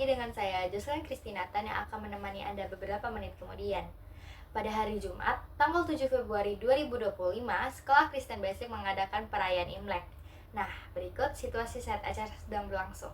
dengan saya, Jocelyn Kristinata yang akan menemani Anda beberapa menit kemudian. Pada hari Jumat, tanggal 7 Februari 2025, Sekolah Kristen Basic mengadakan perayaan Imlek. Nah, berikut situasi saat acara sedang berlangsung.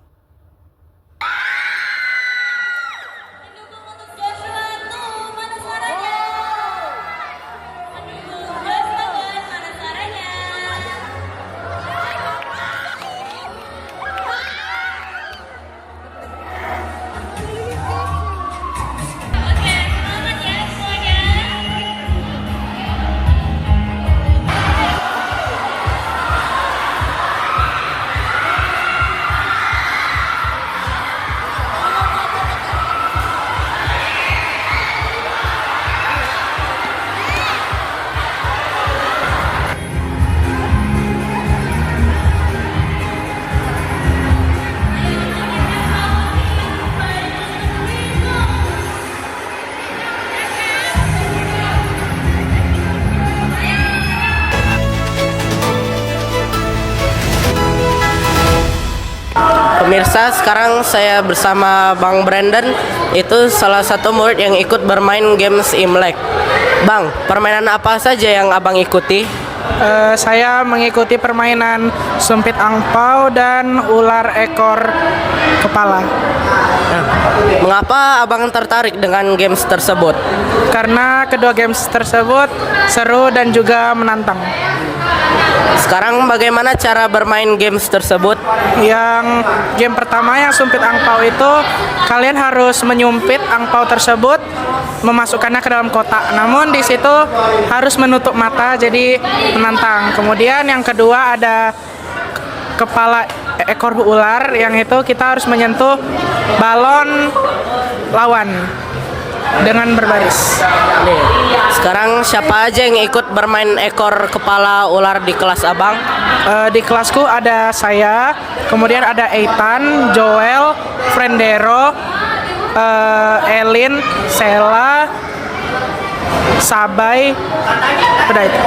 Pemirsa, sekarang saya bersama Bang Brandon, itu salah satu murid yang ikut bermain games Imlek. Bang, permainan apa saja yang abang ikuti? Saya mengikuti permainan sumpit angpau dan ular ekor kepala. Mengapa abang tertarik dengan games tersebut? Karena kedua games tersebut seru dan juga menantang. Sekarang bagaimana cara bermain games tersebut? Yang game pertama yang sumpit angpau itu kalian harus menyumpit angpau tersebut, memasukkannya ke dalam kotak. Namun di situ harus menutup mata, jadi menantang. Kemudian yang kedua ada kepala ekor ular, yang itu kita harus menyentuh balon lawan dengan berbaris. Nih, sekarang siapa aja yang ikut bermain ekor kepala ular di kelas abang? Di kelasku ada saya, kemudian ada Eitan, Joel, Frendero, Elin, Sela, Sabai, udah itu.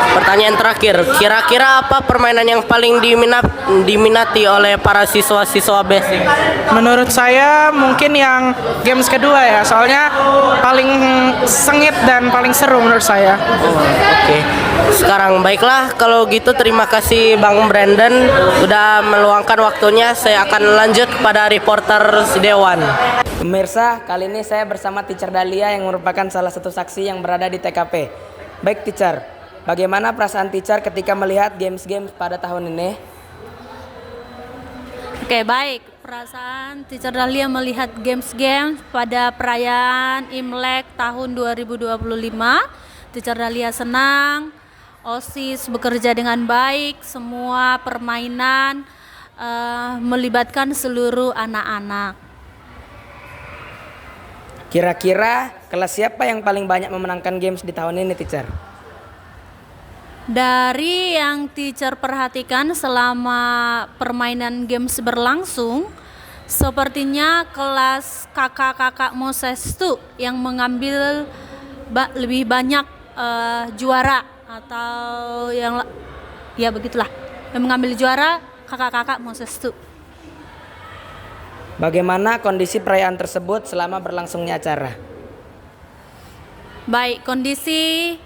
Pertanyaan terakhir, kira-kira apa permainan yang paling diminati oleh para siswa-siswa basic? Menurut saya mungkin yang games kedua ya, soalnya paling sengit dan paling seru menurut saya. Oke. Sekarang baiklah, kalau gitu terima kasih Bang Brandon sudah meluangkan waktunya. Saya akan lanjut kepada reporter Dewan. Pemirsa, kali ini saya bersama Teacher Dahlia yang merupakan salah satu saksi yang berada di TKP. Baik Teacher, bagaimana perasaan Teacher ketika melihat games-games pada tahun ini? Oke, baik. Perasaan Teacher Dahlia melihat games-games pada perayaan Imlek tahun 2025. Teacher Dahlia senang, OSIS bekerja dengan baik, semua permainan melibatkan seluruh anak-anak. Kira-kira kelas siapa yang paling banyak memenangkan games di tahun ini, Teacher? Dari yang teacher perhatikan selama permainan games berlangsung, sepertinya kelas kakak-kakak Moses itu yang mengambil lebih banyak juara, atau yang ya begitulah, yang mengambil juara kakak-kakak Moses itu. Bagaimana kondisi perayaan tersebut selama berlangsungnya acara? Baik, kondisi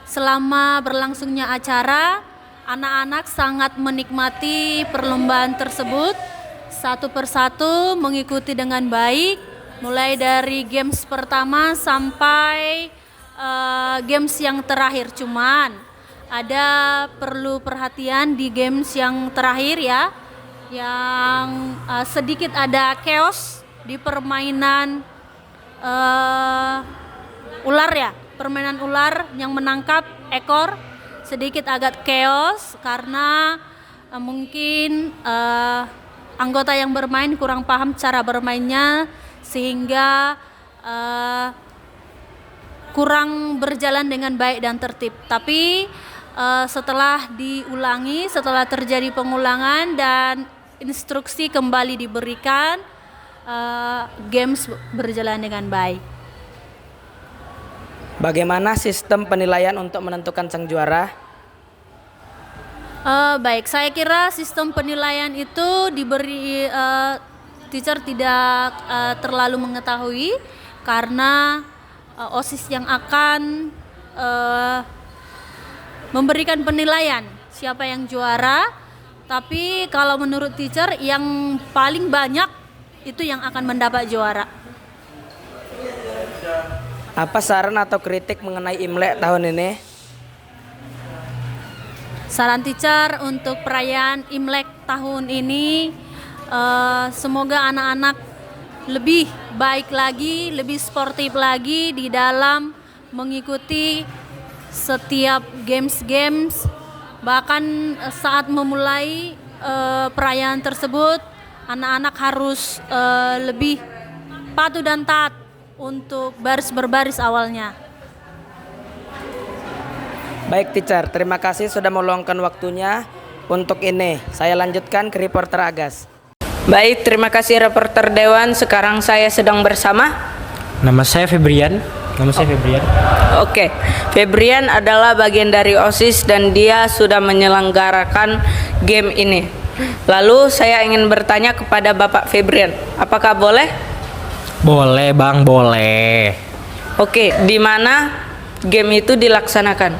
selama berlangsungnya acara, anak-anak sangat menikmati perlombaan tersebut. Satu persatu mengikuti dengan baik, mulai dari games pertama sampai games yang terakhir. Cuman ada perlu perhatian di games yang terakhir ya, yang sedikit ada chaos di permainan ular ya. Permainan ular yang menangkap ekor sedikit agak chaos karena mungkin anggota yang bermain kurang paham cara bermainnya, sehingga kurang berjalan dengan baik dan tertib. Tapi setelah diulangi, setelah terjadi pengulangan dan instruksi kembali diberikan, games berjalan dengan baik. Bagaimana sistem penilaian untuk menentukan sang juara? Baik, saya kira sistem penilaian itu diberi teacher tidak terlalu mengetahui karena OSIS yang akan memberikan penilaian siapa yang juara. Tapi kalau menurut teacher yang paling banyak itu yang akan mendapat juara. Apa saran atau kritik mengenai Imlek tahun ini? Saran teacher untuk perayaan Imlek tahun ini, semoga anak-anak lebih baik lagi, lebih sportif lagi di dalam mengikuti setiap games-games. Bahkan saat memulai perayaan tersebut, anak-anak harus lebih patuh dan taat untuk baris berbaris awalnya. Baik teacher, terima kasih sudah meluangkan waktunya untuk ini. Saya lanjutkan ke reporter Agas. Baik, terima kasih reporter Dewan. Sekarang saya sedang bersama. Nama saya Febrian. Oke, Febrian adalah bagian dari OSIS dan dia sudah menyelenggarakan game ini. Lalu saya ingin bertanya kepada Bapak Febrian, apakah boleh? Boleh bang, boleh. Oke, di mana game itu dilaksanakan?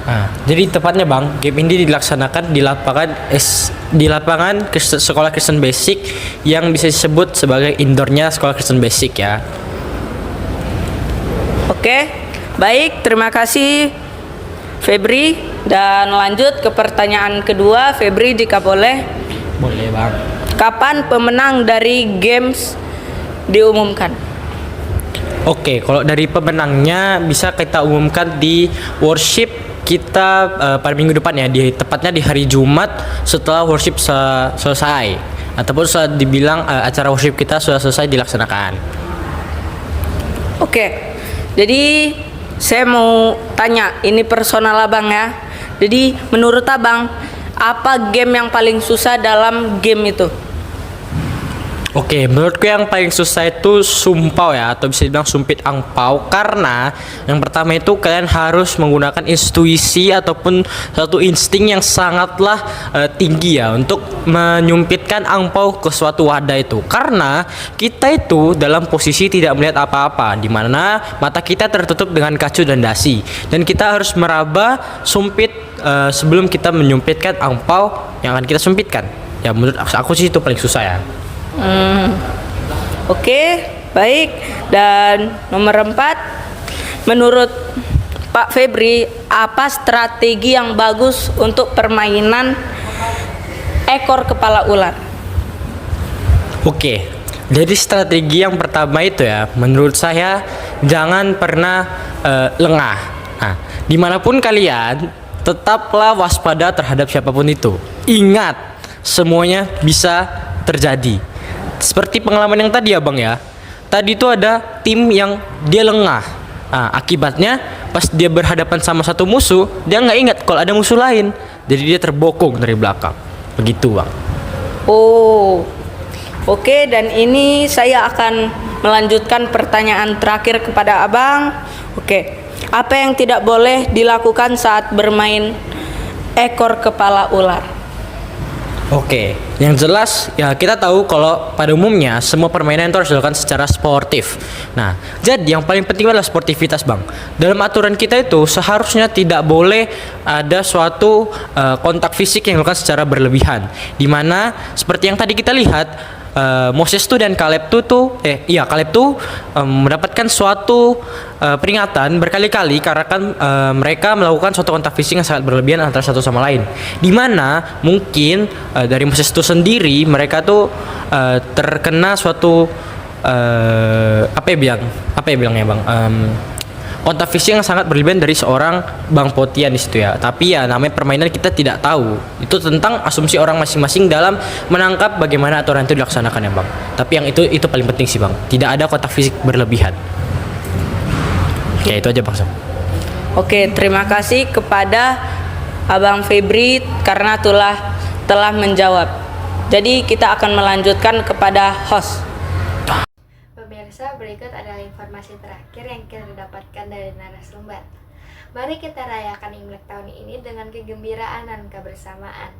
Nah, jadi tepatnya bang, game ini dilaksanakan di lapangan sekolah Kristen Basic yang bisa disebut sebagai indoornya sekolah Kristen Basic ya. Oke, baik, terima kasih Febri. Dan lanjut ke pertanyaan kedua, Febri jika boleh. Boleh bang. Kapan pemenang dari games diumumkan? Oke, kalau dari pemenangnya bisa kita umumkan di worship kita pada minggu depan ya, tepatnya di hari Jumat setelah worship selesai, ataupun saat dibilang acara worship kita sudah selesai dilaksanakan. Oke, jadi saya mau tanya, ini personal abang ya. Jadi menurut abang, apa game yang paling susah dalam game itu? Oke, menurutku yang paling susah itu sumpau ya, atau bisa dibilang sumpit angpau. Karena yang pertama itu kalian harus menggunakan intuisi ataupun satu insting yang sangatlah tinggi ya untuk menyumpitkan angpau ke suatu wadah itu. Karena kita itu dalam posisi tidak melihat apa-apa, di mana mata kita tertutup dengan kacu dan dasi, dan kita harus meraba sumpit sebelum kita menyumpitkan angpau yang akan kita sumpitkan. Ya menurut aku sih itu paling susah ya. Oke, baik. Dan nomor 4, menurut Pak Febri, apa strategi yang bagus untuk permainan ekor kepala ular? Oke, jadi strategi yang pertama itu ya, menurut saya jangan pernah lengah. Nah, dimanapun kalian, tetaplah waspada terhadap siapapun itu. Ingat, semuanya bisa terjadi. Seperti pengalaman yang tadi ya bang ya. Tadi itu ada tim yang dia lengah. Nah, akibatnya pas dia berhadapan sama satu musuh, dia nggak ingat kalau ada musuh lain. Jadi dia terbokong dari belakang. Begitu bang. Oh, oke. Dan ini saya akan melanjutkan pertanyaan terakhir kepada abang. Oke, apa yang tidak boleh dilakukan saat bermain ekor kepala ular? Oke, yang jelas ya kita tahu kalau pada umumnya semua permainan itu harus dilakukan secara sportif. Nah, jadi yang paling penting adalah sportivitas bang. Dalam aturan kita itu seharusnya tidak boleh ada suatu kontak fisik yang dilakukan secara berlebihan. Dimana seperti yang tadi kita lihat, Moses tuh dan Caleb tuh mendapatkan suatu peringatan berkali-kali karena kan mereka melakukan suatu kontak fisik yang sangat berlebihan antara satu sama lain. Dimana mungkin dari Moses itu sendiri mereka tuh terkena suatu apa ya bilangnya bang, kontak fisik yang sangat berlebihan dari seorang Bang Potian di situ ya. Tapi ya namanya permainan, kita tidak tahu. Itu tentang asumsi orang masing-masing dalam menangkap bagaimana aturan itu dilaksanakan ya bang. Tapi yang itu paling penting sih bang. Tidak ada kontak fisik berlebihan. Ya itu aja bang Sam. Oke, terima kasih kepada Abang Febri karena telah menjawab. Jadi kita akan melanjutkan kepada host. Pemirsa, berikut adalah informasi terakhir yang kita dapatkan dari narasumber. Mari kita rayakan Imlek tahun ini dengan kegembiraan dan kebersamaan.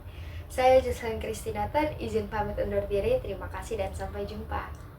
Saya Jocelyn Kristinatan, izin pamit undur diri. Terima kasih dan sampai jumpa.